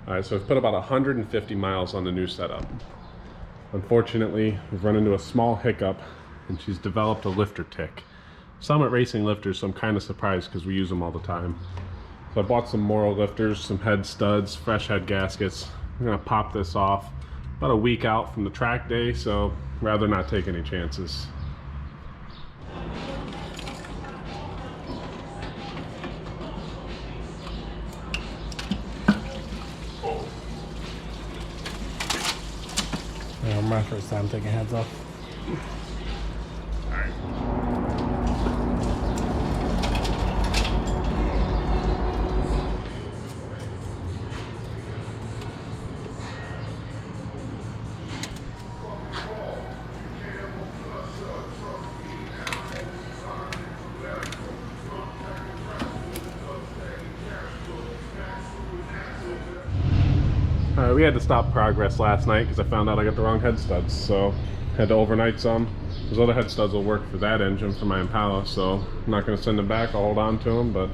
Alright, so we've put about 150 miles on the new setup. Unfortunately, we've run into a small hiccup and she's developed a lifter tick. Summit Racing lifters, so I'm kind of surprised because we use them all the time. So I bought some Moro lifters, some head studs, fresh head gaskets. I'm going to pop this off about a week out from the track day, so rather not take any chances. My first time taking heads off. Alright. We had to stop progress last night because I found out I got the wrong head studs, so had to overnight some. Those other head studs will work for that engine for my Impala, so I'm not going to send them back. I'll hold on to them, but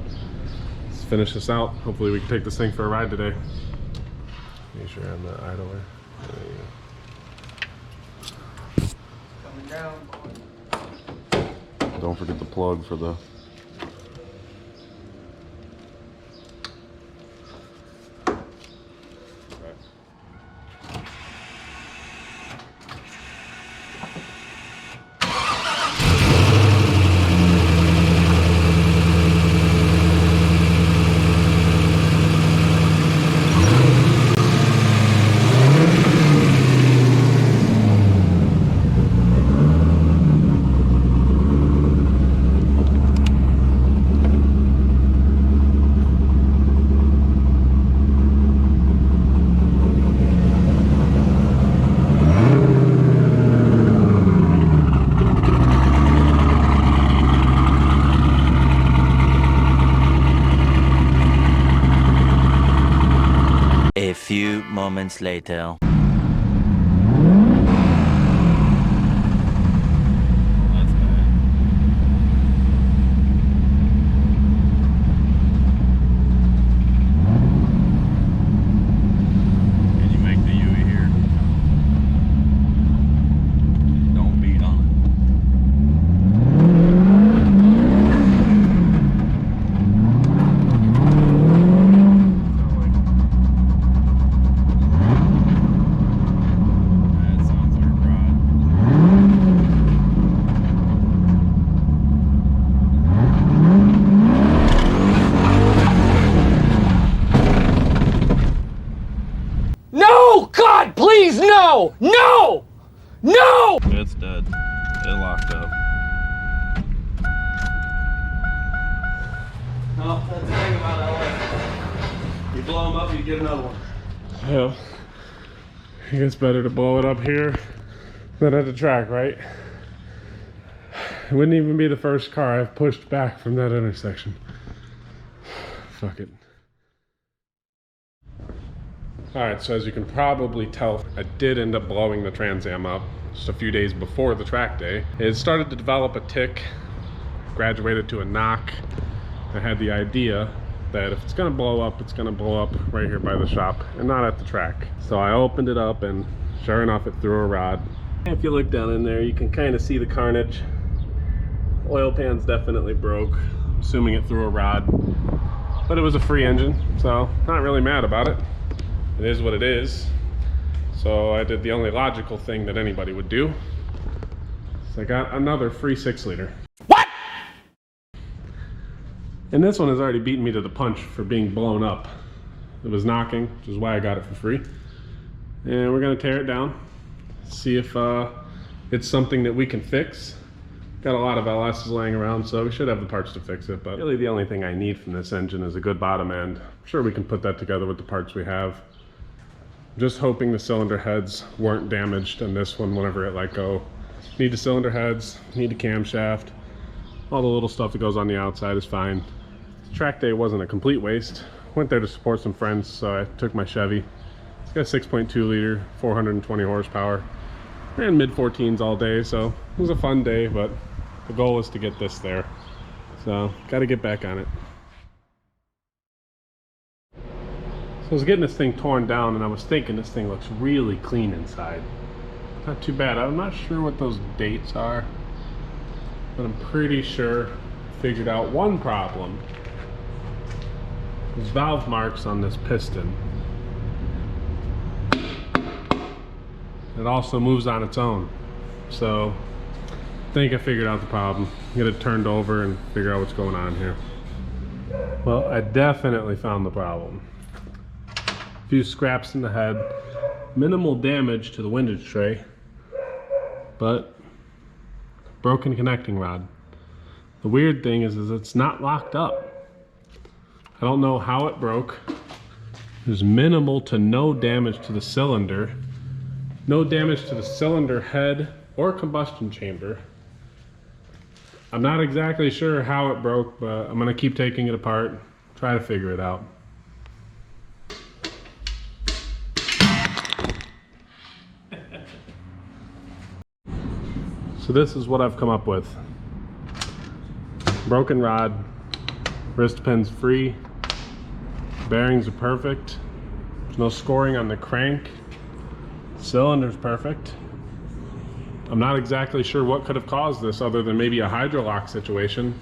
let's finish this out. Hopefully we can take this thing for a ride today. Make sure I'm the idler. Coming down. Don't forget the plug for the A few moments later. God, please, no! No! No! It's dead. It locked up. No, that's the thing about LA. You blow them up, you get another one. Yeah. I guess better to blow it up here than at the track, right? It wouldn't even be the first car I've pushed back from that intersection. Fuck it. Alright, so as you can probably tell, I did end up blowing the Trans Am up just a few days before the track day. It started to develop a tick, graduated to a knock. I had the idea that if it's gonna blow up, it's gonna blow up right here by the shop and not at the track. So I opened it up and sure enough, it threw a rod. If you look down in there, you can kind of see the carnage. Oil pan's definitely broke, assuming it threw a rod. But it was a free engine, so not really mad about it. It is what it is. So I did the only logical thing that anybody would do. So I got another free 6-liter. What? And this one has already beaten me to the punch for being blown up. It was knocking, which is why I got it for free. And we're gonna tear it down, see if it's something that we can fix. Got a lot of LSs laying around, so we should have the parts to fix it, but really the only thing I need from this engine is a good bottom end. I'm sure we can put that together with the parts we have. just hoping the cylinder heads weren't damaged on this one whenever it let go. Need the cylinder heads, need the camshaft. All the little stuff that goes on the outside is fine. Track day wasn't a complete waste. Went there to support some friends, so I took my Chevy. It's got a 6.2 liter, 420 horsepower. Ran mid-14s all day, so it was a fun day, but the goal was to get this there. So, got to get back on it. So I was getting this thing torn down, and I was thinking this thing looks really clean inside. Not too bad. I'm not sure what those dates are, but I'm pretty sure I figured out one problem. There's valve marks on this piston. It also moves on its own. So I think I figured out the problem. Get it turned over and figure out what's going on here. Well, I definitely found the problem. A few scraps in the head, minimal damage to the windage tray, but broken connecting rod. The weird thing is it's not locked up. I don't know how it broke. There's minimal to no damage to the cylinder. No damage to the cylinder head or combustion chamber. I'm not exactly sure how it broke, but I'm gonna keep taking it apart, try to figure it out. So this is what I've come up with. Broken rod, wrist pins free, bearings are perfect, there's no scoring on the crank, cylinder's perfect. I'm not exactly sure what could have caused this other than maybe a hydrolock situation,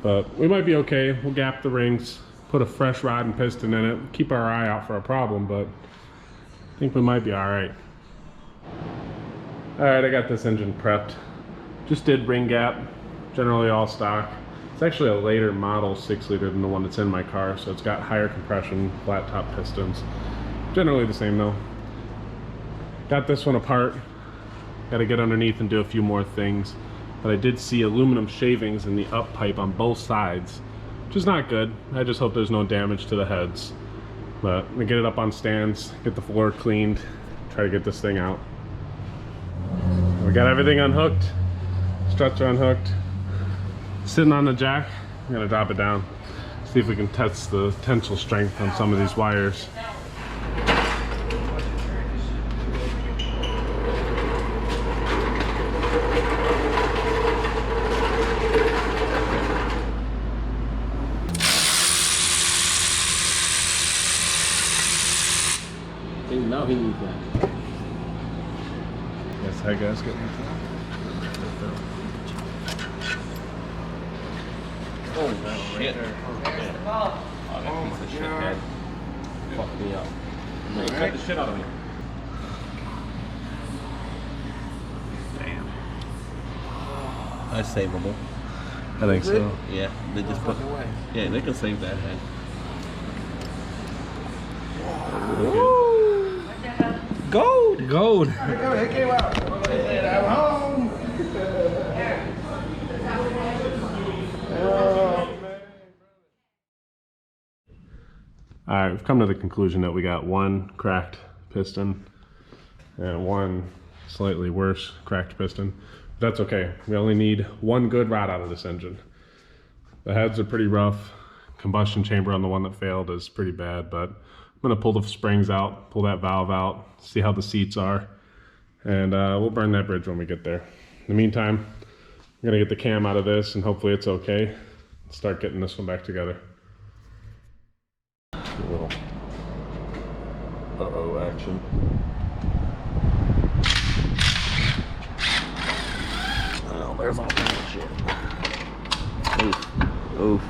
but we might be okay. We'll gap the rings, put a fresh rod and piston in it, keep our eye out for a problem, but I think we might be all right. All right, I got this engine prepped. Just did ring gap, generally all stock. It's actually a later model 6 liter than the one that's in my car, so it's got higher compression, flat top pistons. Generally the same though. Got this one apart. Got to get underneath and do a few more things. But I did see aluminum shavings in the up pipe on both sides, which is not good. I just hope there's no damage to the heads. But I'm gonna get it up on stands, get the floor cleaned, try to get this thing out. We got everything unhooked, struts are unhooked. Sitting on the jack, I'm gonna drop it down, see if we can test the tensile strength on some of these wires. Now he needs that. Yes, hi guys, get Oh, no, shit. Oh, that piece of shit head fucked me up. No, cut the shit out of me. Damn. That's savable. I think so. Yeah, they just put. Yeah, they can save that head. Gold! Gold! It came out. I'm home. Alright, we've come to the conclusion that we got one cracked piston and one slightly worse cracked piston. But that's okay. We only need one good rod out of this engine. The heads are pretty rough. Combustion chamber on the one that failed is pretty bad, but I'm gonna pull the springs out, pull that valve out, see how the seats are, and we'll burn that bridge when we get there. In the meantime, I'm gonna get the cam out of this and hopefully it's okay. Start getting this one back together. Little uh-oh action. Oh, there's all kinds of shit. Oof. Oof.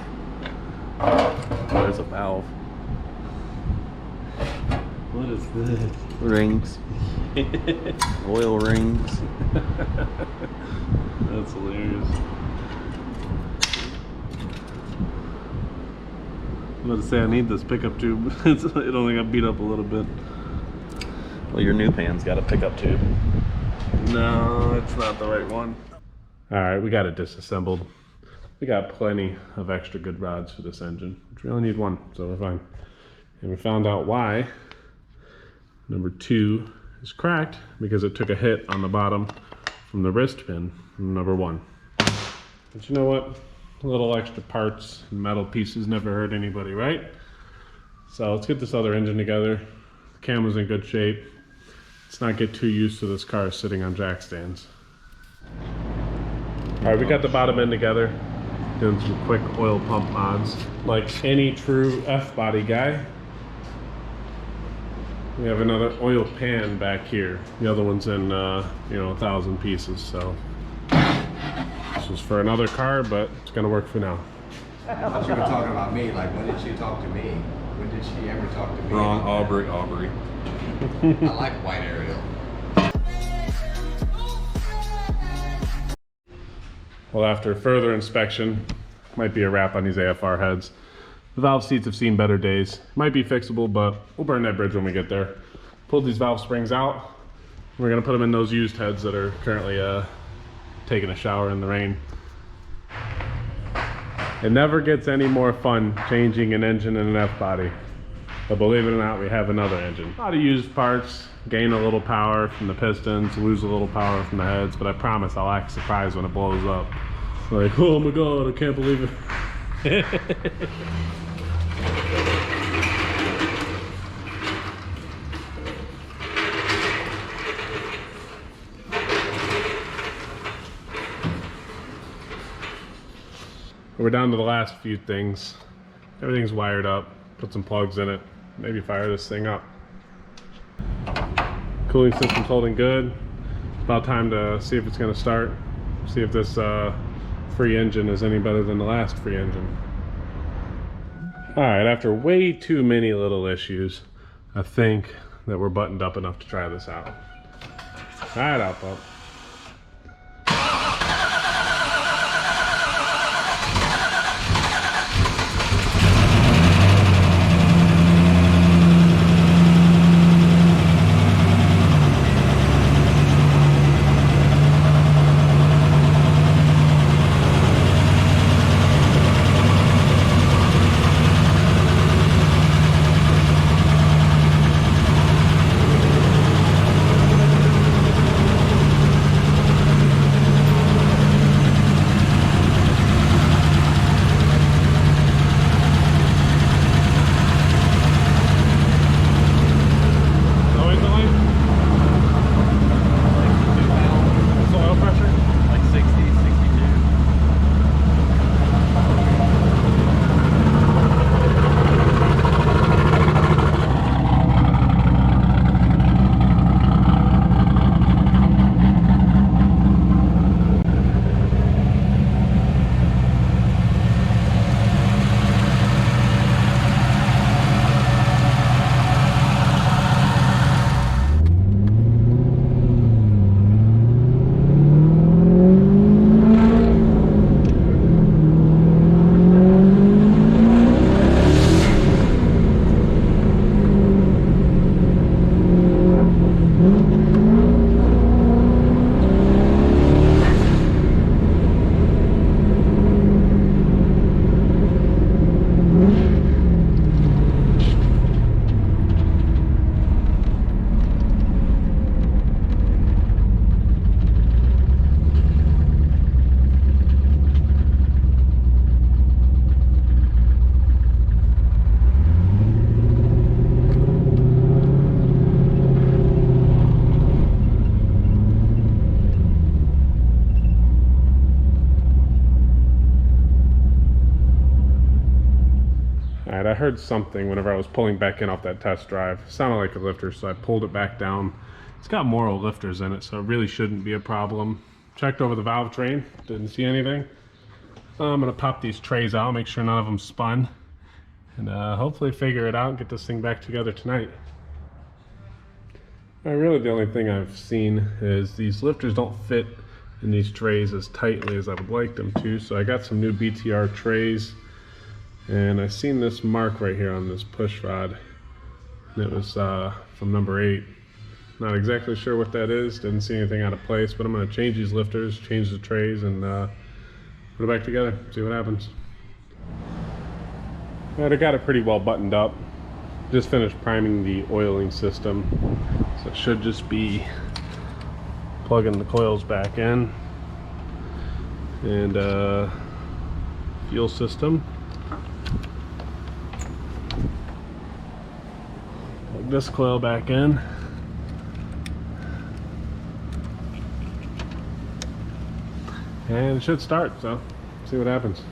There's a valve. What is this? Rings. Oil rings. That's hilarious. I'm about to say I need this pickup tube. It only got beat up a little bit. Well, your new pan's got a pickup tube. No, it's not the right one. Alright, we got it disassembled. We got plenty of extra good rods for this engine. We only need one, so we're fine. And we found out why Number 2 is cracked because it took a hit on the bottom from the wrist pin from number 1. But you know what? A little extra parts and metal pieces never hurt anybody, right? So let's get this other engine together. The camera's in good shape. Let's not get too used to this car sitting on jack stands. All right, we got the bottom end together. Doing some quick oil pump mods. Like any true F-body guy, we have another oil pan back here. The other one's in, 1,000 pieces, so. This was for another car, but it's gonna work for now. I thought you were talking about me. Like, when did she talk to me? When did she ever talk to me? Wrong, Aubrey. I like white Ariel. Well, after further inspection, might be a wrap on these AFR heads. The valve seats have seen better days. Might be fixable, but we'll burn that bridge when we get there. Pulled these valve springs out. We're gonna put them in those used heads that are currently taking a shower in the rain. It never gets any more fun changing an engine in an F-body. But believe it or not, we have another engine. A lot of used parts, gain a little power from the pistons, lose a little power from the heads, but I promise I'll act surprised when it blows up. Like, oh my God, I can't believe it. We're down to the last few things. Everything's wired up. Put some plugs in it. Maybe fire this thing up. Cooling system's holding good. It's about time to see if it's gonna start. See if this free engine is any better than the last free engine. All right, after way too many little issues, I think that we're buttoned up enough to try this out. Try it out, bub. I heard something whenever I was pulling back in off that test drive. It sounded like a lifter, so I pulled it back down. It's got more lifters in it, so it really shouldn't be a problem. Checked over the valve train, didn't see anything. I'm gonna pop these trays out, make sure none of them spun, and hopefully figure it out and get this thing back together tonight. Really the only thing I've seen is these lifters don't fit in these trays as tightly as I would like them to, so I got some new BTR trays. And I've seen this mark right here on this push rod. And it was from number 8. Not exactly sure what that is. Didn't see anything out of place, but I'm going to change these lifters, change the trays, and put it back together. See what happens. Alright, I got it pretty well buttoned up. Just finished priming the oiling system, so it should just be plugging the coils back in, and fuel system. Plug this coil back in. And it should start, so see what happens.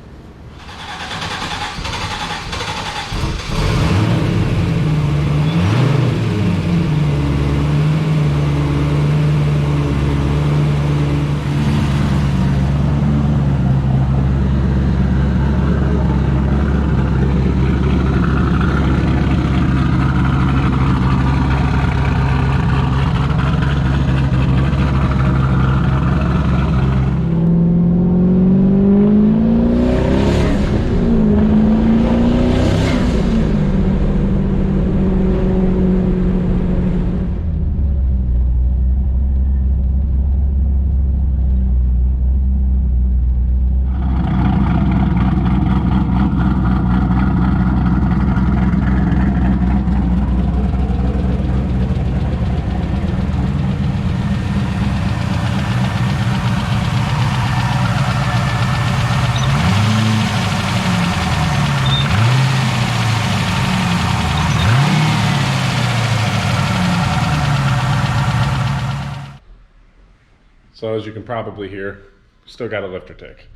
So as you can probably hear, still got a lifter tick.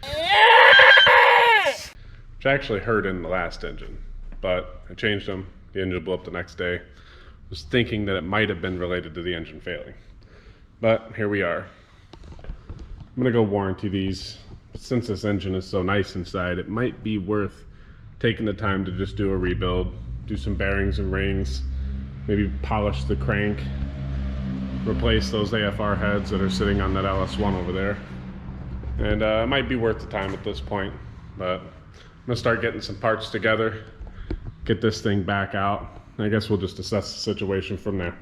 Which I actually heard in the last engine, but I changed them. The engine blew up the next day. Was thinking that it might have been related to the engine failing. But here we are. I'm gonna go warranty these. Since this engine is so nice inside, it might be worth taking the time to just do a rebuild, do some bearings and rings, maybe polish the crank, replace those AFR heads that are sitting on that LS1 over there. And it might be worth the time at this point, but I'm gonna start getting some parts together, get this thing back out. I guess we'll just assess the situation from there.